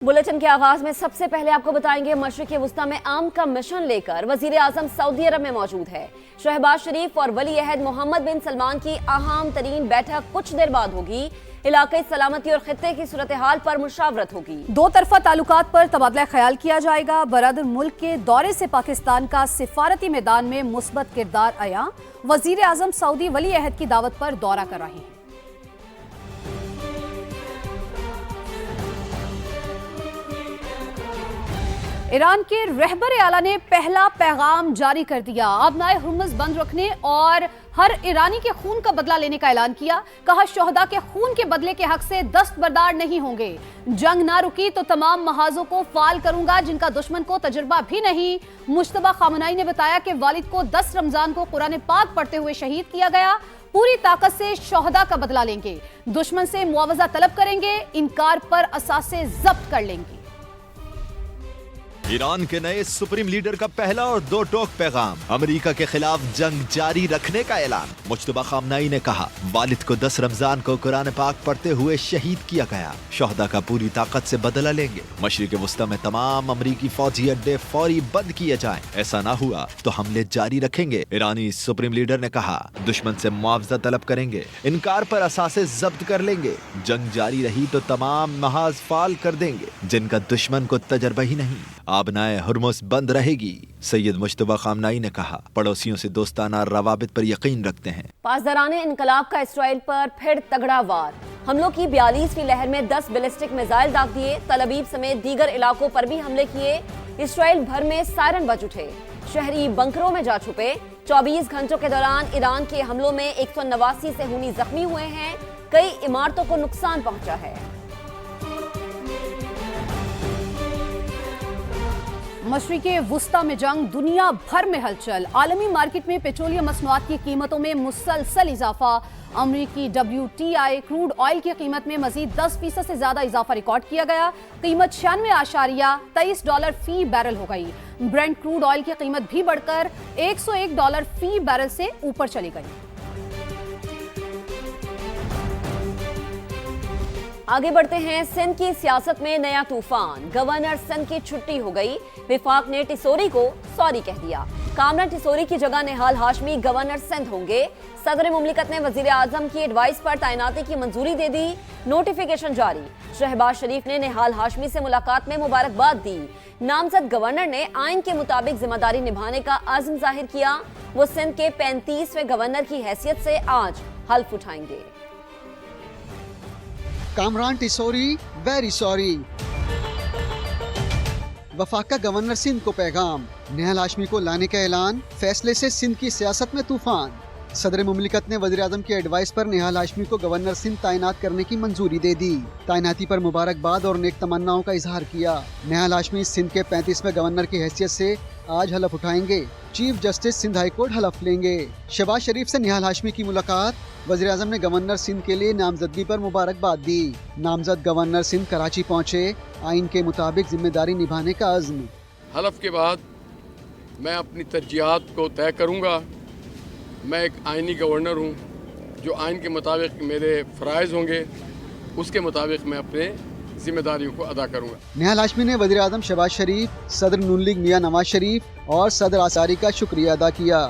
Bulletin के आगाज में सबसे पहले आपको बताएंगे मशरिक़ वुस्ता में आम का मिशन लेकर वजीर आजम सऊदी अरब में मौजूद है। शहबाज शरीफ और वली अहद मोहम्मद बिन सलमान की अहम तरीन बैठक कुछ देर बाद होगी। इलाकाई सलामती और खित्ते की सूरत हाल पर मुशावरत होगी। दो तरफा ताल्लुकात पर तबादला ख्याल किया जाएगा। बरादर मुल्क के दौरे से पाकिस्तान का सिफारती मैदान में मुस्बत किरदार आया। वजीर आजम सऊदी वली अहद की दावत पर दौरा कर रहे हैं। ईरान के रहबर आला ने पहला पैगाम जारी कर दिया। आबनाए हुर्मुज़ बंद रखने और हर ईरानी के खून का बदला लेने का ऐलान किया। कहा शोहदा के खून के बदले के हक से दस्तबरदार नहीं होंगे। जंग ना रुकी तो तमाम महाजों को फाल करूंगा जिनका दुश्मन को तजुर्बा भी नहीं। मुश्तबा खामनाई ने बताया कि वालिद को 10 रमजान को कुरान पाक पढ़ते हुए शहीद किया गया। पूरी ताकत से शोहदा का बदला लेंगे, दुश्मन से मुआवजा तलब करेंगे, इनकार पर असासे जब्त कर लेंगे। ईरान के नए सुप्रीम लीडर का पहला और दो टोक पैगाम। अमेरिका के खिलाफ जंग जारी रखने का ऐलान। मुश्तबा खामनाई ने कहा वालिद को 10 रमजान को कुरान पाक पढ़ते हुए शहीद किया गया। शोहदा का पूरी ताकत से बदला लेंगे। मशरिक़ वुस्ता में तमाम अमरीकी फौजी अड्डे फौरी बंद किए जाएं। ऐसा ना हुआ तो हमले जारी रखेंगे। ईरानी सुप्रीम लीडर ने कहा दुश्मन से मुआवजा तलब करेंगे, इनकार पर असासे जब्त कर लेंगे। जंग जारी रही तो तमाम महाज फाल कर देंगे जिनका दुश्मन को तजर्बा ही नहीं। आबनाए हुर्मुज़ बंद रहेगी। सैयद मुश्तबा खामनाई ने कहा पड़ोसियों से दोस्ताना रवाबित पर यकीन रखते हैं। पासदाराने इनकलाब का इसराइल पर फिर तगड़ा वार। हमलों की 42वीं लहर में 10 बैलिस्टिक मिसाइल दाग दिए। तल अवीव समेत दीगर इलाकों पर भी हमले किए। इसराइल भर में सायरन बज उठे। शहरी बंकरों में जा छुपे। 24 घंटों के दौरान ईरान के हमलों में 189 से खूनी जख्मी हुए हैं। कई इमारतों को नुकसान पहुंचा है। मशरिक़े वुस्ता में जंग, दुनिया भर में हलचल। आलमी मार्केट में पेट्रोलियम मसनूआत की कीमतों में मुसलसल इजाफा। अमरीकी WTI क्रूड ऑयल की कीमत में मजीद 10% से ज्यादा इजाफा रिकॉर्ड किया गया। कीमत $96.23 फी बैरल हो गई। ब्रेंट क्रूड ऑयल की कीमत भी बढ़कर $101 फी बैरल से ऊपर चली गई। आगे बढ़ते हैं। सिंध की सियासत में नया तूफान। गवर्नर सिंध की छुट्टी हो गई। विफाक ने टिसोरी को सॉरी कह दिया। कामरान टिसोरी की जगह निहाल हाशमी गवर्नर सिंध होंगे। सदर मुमलिकत ने वजीर आजम की एडवाइस पर तैनाती की मंजूरी दे दी। नोटिफिकेशन जारी। शहबाज शरीफ ने निहाल हाशमी से मुलाकात में मुबारकबाद दी। नामजद गवर्नर ने आइन के मुताबिक जिम्मेदारी निभाने का आज़म जाहिर किया। वो सिंध के 35वें गवर्नर की हैसियत से आज हल्फ उठाएंगे। Kamran Tessori very sorry. वफाका गवर्नर सिंध को पैगाम। निहाल हाशमी को लाने का ऐलान। फैसले से सिंध की सियासत में तूफान। सदर मुमलिकत ने वज़ीर आज़म की एडवाइस पर निहाल हाशमी को गवर्नर सिंध तैनात करने की मंजूरी दे दी। तैनाती पर मुबारकबाद और नेक तमन्नाओं का इजहार किया। निहाल हाशमी सिंध के 35वें गवर्नर की हैसियत से आज हलफ उठाएंगे। Chief justice Sindh high court हलफ लेंगे। शहबाज शरीफ से निहाल हाशमी की मुलाकात। वज़ीर आज़म ने गवर्नर सिंध के लिए नामजदगी पर मुबारकबाद दी। नामजद गवर्नर सिंध कराची पहुँचे। आइन के मुताबिक जिम्मेदारी निभाने का अज़्म। हलफ के बाद मैं अपनी तरजीहात को तय करूँगा। मैं एक आइनी गवर्नर हूँ। जो आइन के मुताबिक मेरे फ़राइज़ होंगे उसके मुताबिक मैं अपने जिम्मेदारियों को अदा करूँगा। निहाल हाशमी ने वज़ीर आज़म शहबाज शरीफ, सदर नून लीग मियां नवाज शरीफ और सदर आसारी का शुक्रिया अदा किया।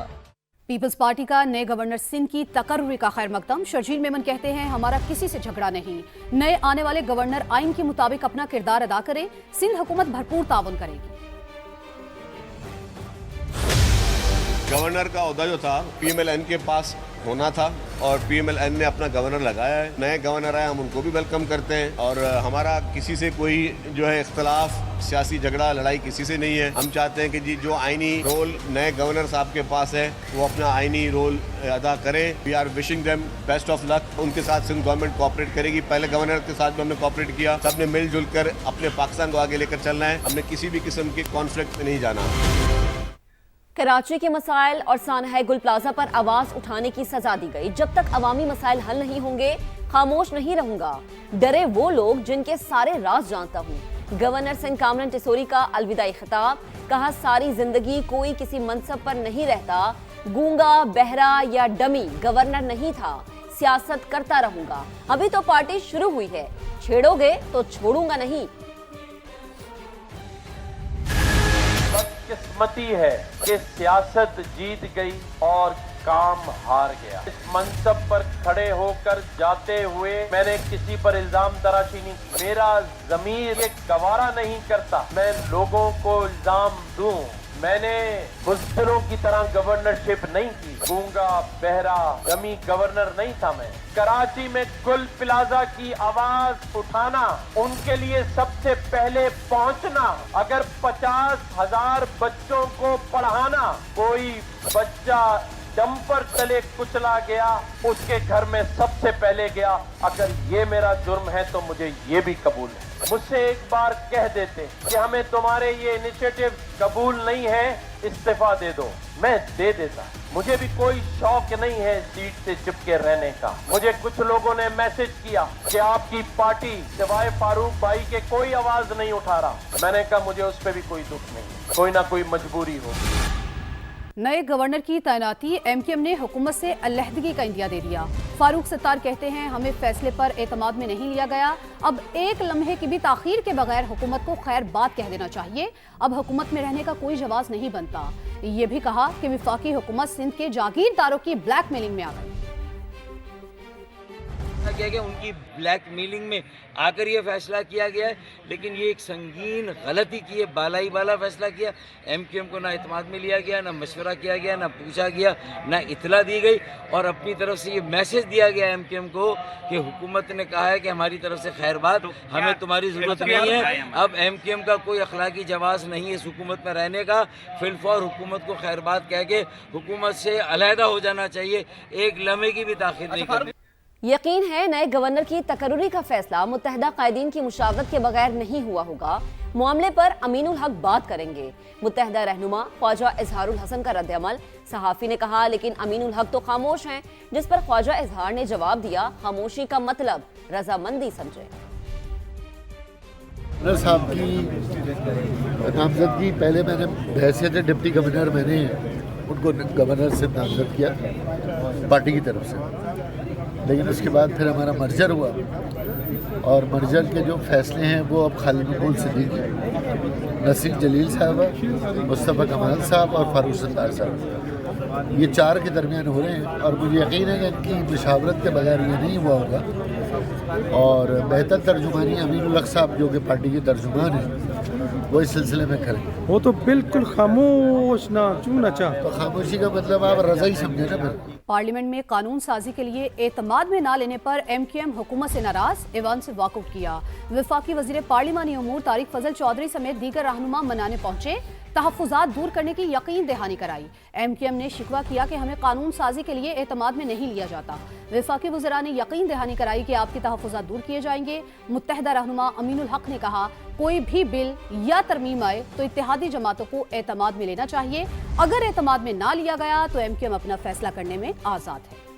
पीपल्स पार्टी का नए गवर्नर सिंध की तकर्रुरी का खैर मकदम। शर्जील मेमन कहते हैं हमारा किसी से झगड़ा नहीं। नए आने वाले गवर्नर आइन के मुताबिक अपना किरदार अदा करें। सिंध हुकूमत भरपूर ताउन करेगी। गवर्नर का ओहदा जो था PMLN के पास होना था और PMLN ने अपना गवर्नर लगाया है। नए गवर्नर आए, हम उनको भी वेलकम करते हैं और हमारा किसी से कोई जो है इख्तलाफ, सियासी झगड़ा, लड़ाई किसी से नहीं है। हम चाहते हैं कि जी जो आइनी रोल नए गवर्नर साहब के पास है वो अपना आइनी रोल अदा करें। We are wishing them best of luck. उनके साथ सिंध गवर्नमेंट कोऑपरेट करेगी। पहले गवर्नर के साथ भी हमने कोऑपरेट किया। सबने मिलजुल कर अपने पाकिस्तान को आगे लेकर चलना है। हमने किसी भी किस्म के कॉन्फ्लिक्ट में नहीं जाना। कराची के मसाइल और सानहा गुल प्लाजा पर आवाज उठाने की सजा दी गई। जब तक अवामी मसाइल हल नहीं होंगे खामोश नहीं रहूंगा। डरे वो लोग जिनके सारे राज जानता हूँ। गवर्नर सिंध कामरान टिसोरी का अलविदाई खिताब। कहा सारी जिंदगी कोई किसी मनसब पर नहीं रहता। गूंगा, बहरा या डमी गवर्नर नहीं था। सियासत करता रहूंगा। अभी तो पार्टी शुरू हुई है, छेड़ोगे तो छोड़ूंगा नहीं। बदकिस्मती है कि सियासत जीत गई और काम हार गया। इस मंसब पर खड़े होकर जाते हुए मैंने किसी पर इल्जाम तराशी नहीं की। मेरा ज़मीर ये गवारा नहीं करता मैं लोगों को इल्जाम दूं। मैंने बुज़दिलों की तरह गवर्नरशिप नहीं की। गूंगा बहरा गमी गवर्नर नहीं था मैं। कराची में गुल प्लाजा की आवाज उठाना, उनके लिए सबसे पहले पहुंचना, अगर 50,000 बच्चों को पढ़ाना, कोई बच्चा डंपर तले कुचला गया उसके घर में सबसे पहले गया, अगर ये मेरा जुर्म है तो मुझे ये भी कबूल है। मुझसे एक बार कह देते कि हमें तुम्हारे ये इनिशिएटिव कबूल नहीं है, इस्तीफा दे दो, मैं दे देता। मुझे भी कोई शौक नहीं है सीट से चिपके रहने का। मुझे कुछ लोगों ने मैसेज किया कि आपकी पार्टी सिवाय फारूक भाई के कोई आवाज नहीं उठा रहा। मैंने कहा मुझे उस पर भी कोई दुख नहीं, कोई ना कोई मजबूरी हो। नए गवर्नर की तैनाती एमक्यूएम ने हुकूमत से अलहदगी का इंदिया दे दिया। फारूक सत्तार कहते हैं हमें फैसले पर एतमाद में नहीं लिया गया, अब एक लम्हे की भी ताखीर के बगैर हुकूमत को खैर बात कह देना चाहिए, अब हुकूमत में रहने का कोई जवाब नहीं बनता। ये भी कहा कि वफाकी हुकूमत सिंध के जागीरदारों की ब्लैकमेलिंग में आ गई। किया गया उनकी ब्लैकमेलिंग में आकर ये फैसला किया गया है, लेकिन ये एक संगीन गलती की है, बालाई बाला फैसला किया। एमक्यूएम को ना इत्मीनान में लिया गया, ना मशवरा किया गया, ना पूछा गया, ना इतला दी गई, और अपनी तरफ से ये मैसेज दिया गया एमक्यूएम को कि हुकूमत ने कहा है कि हमारी तरफ से खैरबाद, हमें तुम्हारी ज़रूरत नहीं है। अब एमक्यूएम का कोई अखलाकी जवाज़ नहीं है इस हुकूमत में रहने का। फिलफौर हुकूमत को खैरबाद कह के हुकूमत से अलहदा हो जाना चाहिए, एक लम्हे की भी ताख़ीर नहीं करनी। यकीन है नए गवर्नर की तकर्रुरी का फैसला मुत्तहदा कायदीन की मुशावरत के बगैर नहीं हुआ होगा। मामले पर अमीनुल हक बात करेंगे। मुत्तहदा रहनुमा ख्वाजा इजहारुल हसन का रद्द-ए-अमल, सहाफ़ी ने कहा लेकिन अमीनुल हक तो खामोश हैं, जिस पर ख्वाजा इजहार ने जवाब दिया खामोशी का मतलब रजामंदी समझे। गवर्नर साहब की नामजदगी पहले मैंने बहैसियत डिप्टी गवर्नर मैंने उनको गवर्नर से नामजद किया पार्टी की तरफ से, लेकिन उसके बाद फिर हमारा मर्जर हुआ और मर्जर के जो फैसले हैं वो अब खालिद मकबूल सिद्दीकी, नसीर जलील साहब, मुस्तफ़ा कमाल साहब और फारूक सत्तार साहब, ये चार के दरमियान हो रहे हैं और मुझे यकीन है कि इनकी मशावरत के बगैर ये नहीं हुआ होगा। और बेहतर तर्जुमानी अमीनुल हक साहब जो कि पार्टी के तर्जुमान हैं वो इस सिलसिले में करें। वो तो बिल्कुल खामोश ना चू नचा, तो खामोशी का मतलब आप रज़ा ही समझे ना। फिर पार्लियामेंट में कानून साजी के लिए एतमाद में ना लेने पर एमक्यूएम हुकूमत से नाराज, ऐवान से वाकआउट किया। वफाकी वजीर पार्लिमानी उमूर तारिक फजल चौधरी समेत दीगर रहनुमा मनाने पहुंचे, तहफ़्फ़ुज़ात दूर करने की यकीन दहानी कराई। एमक्यूएम ने शिकवा किया कि हमें कानून साजी के लिए एतमाद में नहीं लिया जाता। वफाकी वज़रा ने यकीन दहानी कराई कि आपके तहफ़्फ़ुज़ात दूर किए जाएंगे। मुत्तहदा रहनुमा अमीनुल हक ने कहा कोई भी बिल या तरमीम आए तो इत्तेहादी जमातों को एतमाद में लेना चाहिए, अगर एतमाद में ना लिया गया तो एमक्यूएम अपना फैसला करने में आज़ाद है।